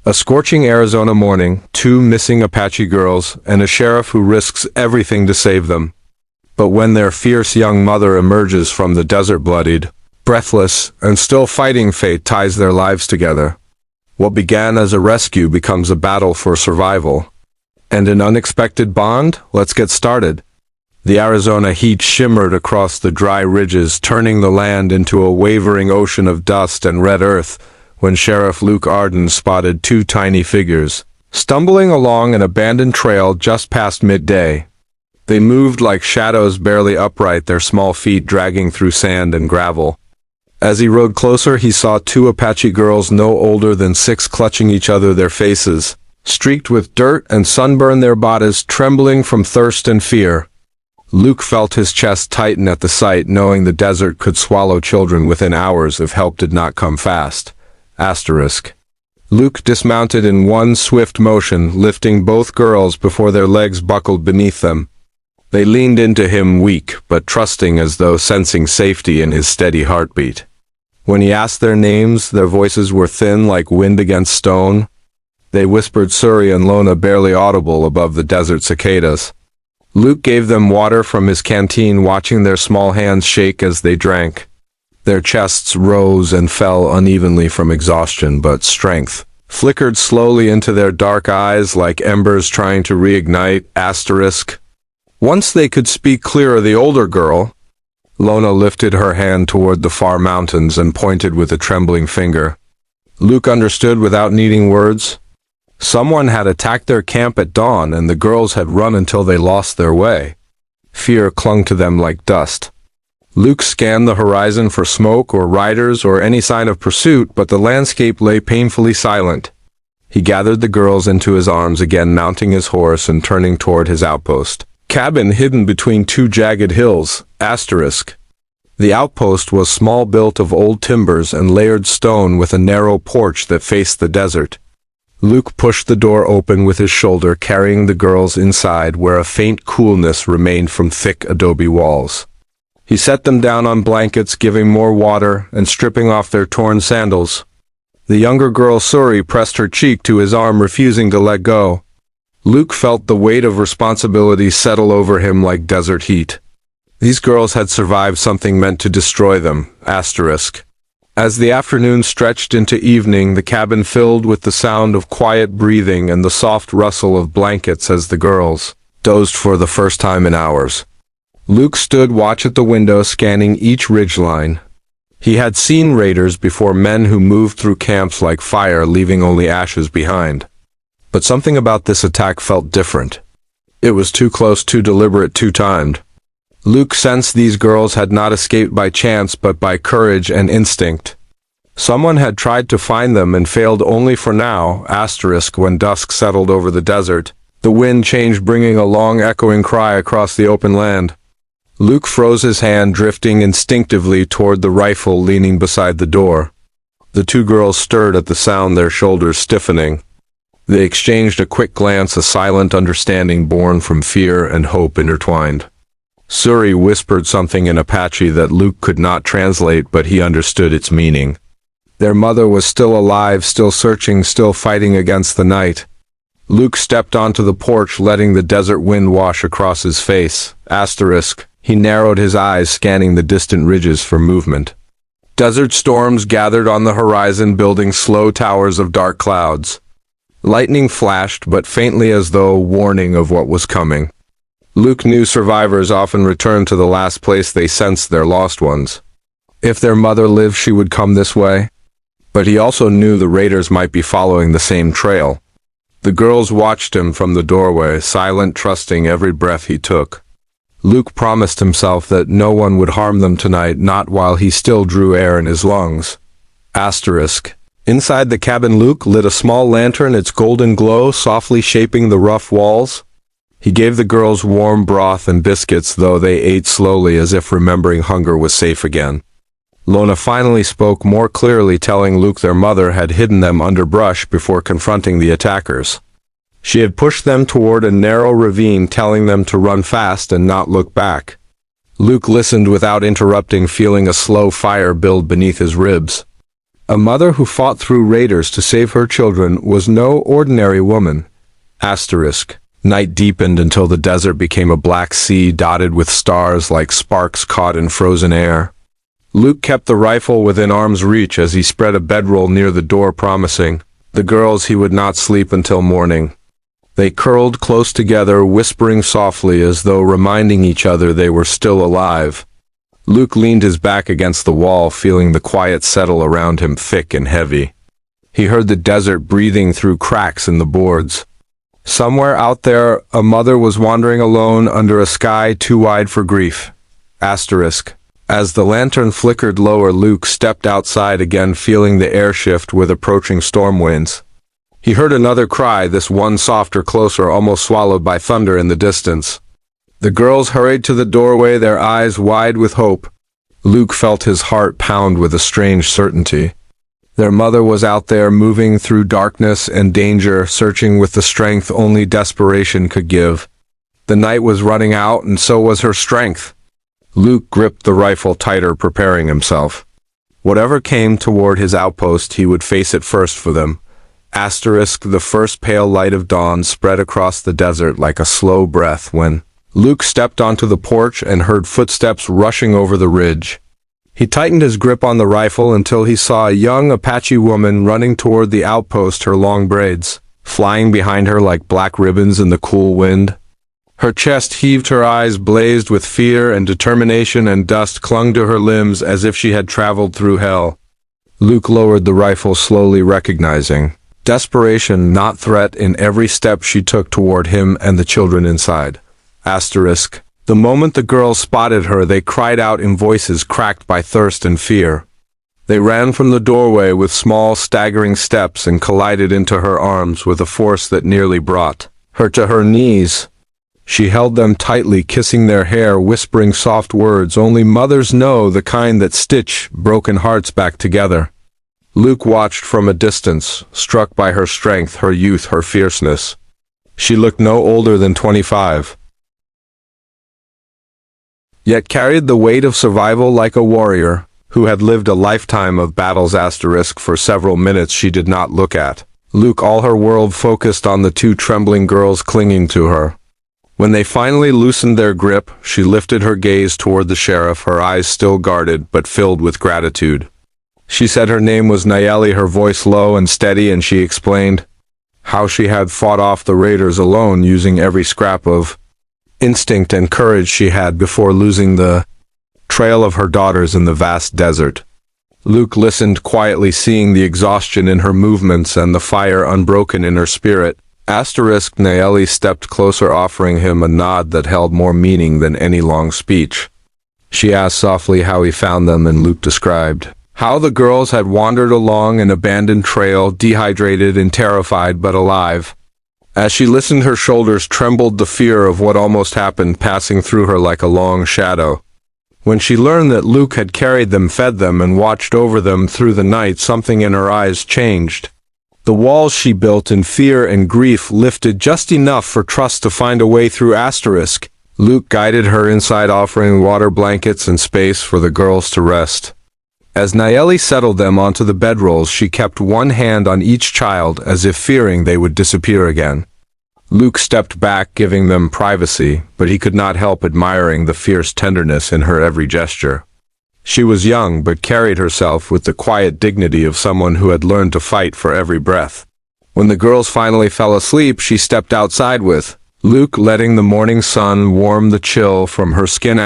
A scorching Arizona morning, 2 missing Apache girls, and a sheriff who risks everything to save them. But when their fierce young mother emerges from the desert bloodied, breathless, and still fighting, fate ties their lives together. What began as a rescue becomes a battle for survival. And an unexpected bond? Let's get started. The Arizona heat shimmered across the dry ridges, turning the land into a wavering ocean of dust and red earth, when Sheriff Luke Arden spotted 2 tiny figures, stumbling along an abandoned trail just past midday. They moved like shadows barely upright, their small feet dragging through sand and gravel. As he rode closer, he saw 2 Apache girls no older than 6 clutching each other, their faces streaked with dirt and sunburn, their bodies trembling from thirst and fear. Luke felt his chest tighten at the sight, knowing the desert could swallow children within hours if help did not come fast. Luke dismounted in one swift motion, lifting both girls before their legs buckled beneath them. They leaned into him, weak but trusting, as though sensing safety in his steady heartbeat. When he asked their names, their voices were thin like wind against stone. They whispered Suri and Lona, barely audible above the desert cicadas. Luke gave them water from his canteen, watching their small hands shake as they drank. Their chests rose and fell unevenly from exhaustion, but strength flickered slowly into their dark eyes like embers trying to reignite. Once they could speak clearer, the older girl, Lona, lifted her hand toward the far mountains and pointed with a trembling finger. Luke understood without needing words. Someone had attacked their camp at dawn, and the girls had run until they lost their way. Fear clung to them like dust. Luke scanned the horizon for smoke or riders or any sign of pursuit, but the landscape lay painfully silent. He gathered the girls into his arms again, mounting his horse and turning toward his outpost. Cabin hidden between 2 jagged hills. The outpost was small, built of old timbers and layered stone, with a narrow porch that faced the desert. Luke pushed the door open with his shoulder, carrying the girls inside, where a faint coolness remained from thick adobe walls. He set them down on blankets, giving more water and stripping off their torn sandals. The younger girl, Suri, pressed her cheek to his arm, refusing to let go. Luke felt the weight of responsibility settle over him like desert heat. These girls had survived something meant to destroy them. As the afternoon stretched into evening, the cabin filled with the sound of quiet breathing and the soft rustle of blankets as the girls dozed for the first time in hours. Luke stood watch at the window, scanning each ridgeline. He had seen raiders before, men who moved through camps like fire, leaving only ashes behind. But something about this attack felt different. It was too close, too deliberate, too timed. Luke sensed these girls had not escaped by chance, but by courage and instinct. Someone had tried to find them and failed only for now. When dusk settled over the desert, the wind changed, bringing a long echoing cry across the open land. Luke froze his hand, drifting instinctively toward the rifle leaning beside the door. The 2 girls stirred at the sound, their shoulders stiffening. They exchanged a quick glance, a silent understanding born from fear and hope intertwined. Suri whispered something in Apache that Luke could not translate, but he understood its meaning. Their mother was still alive, still searching, still fighting against the night. Luke stepped onto the porch, letting the desert wind wash across his face. He narrowed his eyes, scanning the distant ridges for movement. Desert storms gathered on the horizon, building slow towers of dark clouds. Lightning flashed, but faintly, as though warning of what was coming. Luke knew survivors often returned to the last place they sensed their lost ones. If their mother lived, she would come this way. But he also knew the raiders might be following the same trail. The girls watched him from the doorway, silent, trusting every breath he took. Luke promised himself that no one would harm them tonight, not while he still drew air in his lungs. Inside the cabin, Luke lit a small lantern, its golden glow softly shaping the rough walls. He gave the girls warm broth and biscuits, though they ate slowly, as if remembering hunger was safe again. Lona finally spoke more clearly, telling Luke their mother had hidden them under brush before confronting the attackers. She had pushed them toward a narrow ravine, telling them to run fast and not look back. Luke listened without interrupting, feeling a slow fire build beneath his ribs. A mother who fought through raiders to save her children was no ordinary woman. Night deepened until the desert became a black sea dotted with stars like sparks caught in frozen air. Luke kept the rifle within arm's reach as he spread a bedroll near the door, promising the girls he would not sleep until morning. They curled close together, whispering softly as though reminding each other they were still alive. Luke leaned his back against the wall, feeling the quiet settle around him thick and heavy. He heard the desert breathing through cracks in the boards. Somewhere out there, a mother was wandering alone under a sky too wide for grief. As the lantern flickered lower, Luke stepped outside again, feeling the air shift with approaching storm winds. He heard another cry, this one softer, closer, almost swallowed by thunder in the distance. The girls hurried to the doorway, their eyes wide with hope. Luke felt his heart pound with a strange certainty. Their mother was out there, moving through darkness and danger, searching with the strength only desperation could give. The night was running out, and so was her strength. Luke gripped the rifle tighter, preparing himself. Whatever came toward his outpost, he would face it first for them. The first pale light of dawn spread across the desert like a slow breath when Luke stepped onto the porch and heard footsteps rushing over the ridge. He tightened his grip on the rifle until he saw a young Apache woman running toward the outpost, her long braids flying behind her like black ribbons in the cool wind. Her chest heaved, her eyes blazed with fear and determination, and dust clung to her limbs as if she had traveled through hell. Luke lowered the rifle slowly, recognizing desperation, not threat, in every step she took toward him and the children inside. The moment the girls spotted her, they cried out in voices cracked by thirst and fear. They ran from the doorway with small, staggering steps and collided into her arms with a force that nearly brought her to her knees. She held them tightly, kissing their hair, whispering soft words only mothers know, the kind that stitch broken hearts back together. Luke watched from a distance, struck by her strength, her youth, her fierceness. She looked no older than 25. Yet carried the weight of survival like a warrior who had lived a lifetime of battles. For several minutes she did not look at Luke, all her world focused on the two trembling girls clinging to her. When they finally loosened their grip, she lifted her gaze toward the sheriff, her eyes still guarded but filled with gratitude. She said her name was Nayeli, her voice low and steady, and she explained how she had fought off the raiders alone, using every scrap of instinct and courage she had before losing the trail of her daughters in the vast desert. Luke listened quietly, seeing the exhaustion in her movements and the fire unbroken in her spirit. Nayeli stepped closer, offering him a nod that held more meaning than any long speech. She asked softly how he found them, and Luke described how the girls had wandered along an abandoned trail, dehydrated and terrified but alive. As she listened, her shoulders trembled, the fear of what almost happened passing through her like a long shadow. When she learned that Luke had carried them, fed them, and watched over them through the night, something in her eyes changed. The walls she built in fear and grief lifted just enough for trust to find a way through. Luke guided her inside, offering water, blankets, and space for the girls to rest. As Nayeli settled them onto the bedrolls, she kept one hand on each child as if fearing they would disappear again. Luke stepped back, giving them privacy, but he could not help admiring the fierce tenderness in her every gesture. She was young, but carried herself with the quiet dignity of someone who had learned to fight for every breath. When the girls finally fell asleep, she stepped outside with Luke, letting the morning sun warm the chill from her skin.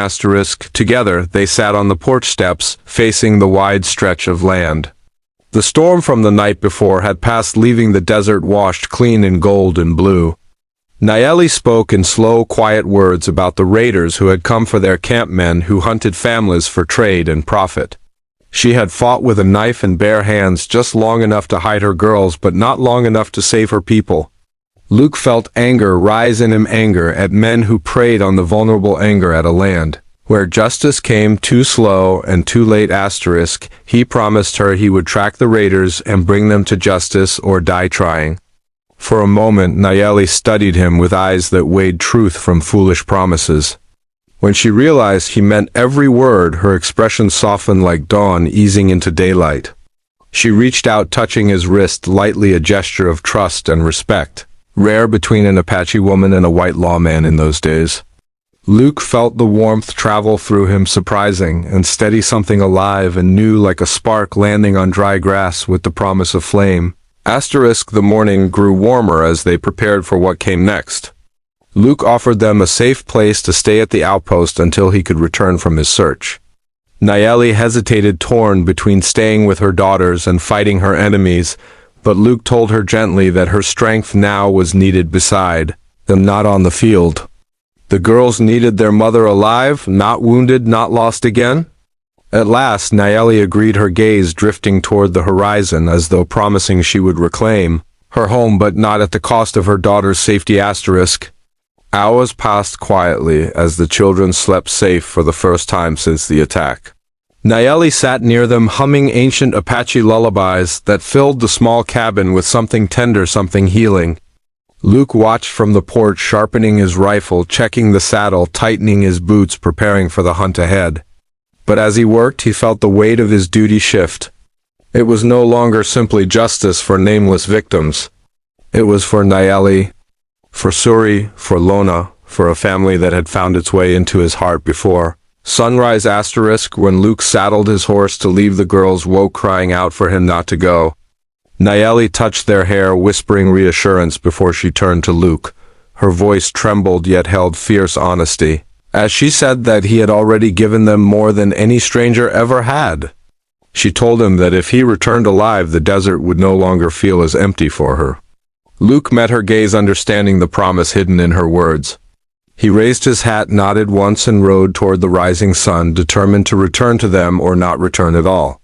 Together, they sat on the porch steps, facing the wide stretch of land. The storm from the night before had passed, leaving the desert washed clean in gold and blue. Nayeli spoke in slow, quiet words about the raiders who had come for their campmen who hunted families for trade and profit. She had fought with a knife and bare hands, just long enough to hide her girls, but not long enough to save her people. Luke felt anger rise in him, anger at men who preyed on the vulnerable, anger at a land where justice came too slow and too late. He promised her he would track the raiders and bring them to justice or die trying. For a moment, Nayeli studied him with eyes that weighed truth from foolish promises. When she realized he meant every word, her expression softened like dawn easing into daylight. She reached out, touching his wrist lightly, a gesture of trust and respect, rare between an Apache woman and a white lawman in those days. Luke felt the warmth travel through him, surprising and steady, something alive and new, like a spark landing on dry grass with the promise of flame. The morning grew warmer as they prepared for what came next. Luke offered them a safe place to stay at the outpost until he could return from his search. Nayeli hesitated, torn between staying with her daughters and fighting her enemies, but Luke told her gently that her strength now was needed beside them, not on the field. The girls needed their mother alive, not wounded, not lost again. At last, Nayeli agreed, her gaze drifting toward the horizon as though promising she would reclaim her home, but not at the cost of her daughter's safety. Hours passed quietly as the children slept safe for the first time since the attack. Nayeli sat near them, humming ancient Apache lullabies that filled the small cabin with something tender, something healing. Luke watched from the porch, sharpening his rifle, checking the saddle, tightening his boots, preparing for the hunt ahead. But as he worked, he felt the weight of his duty shift. It was no longer simply justice for nameless victims. It was for Nayeli, for Suri, for Lona, for a family that had found its way into his heart before. Sunrise. When Luke saddled his horse to leave, the girls woke, crying out for him not to go. Nayeli touched their hair, whispering reassurance before she turned to Luke. Her voice trembled yet held fierce honesty, as she said that he had already given them more than any stranger ever had. She told him that if he returned alive, the desert would no longer feel as empty for her. Luke met her gaze, understanding the promise hidden in her words. He raised his hat, nodded once, and rode toward the rising sun, determined to return to them or not return at all.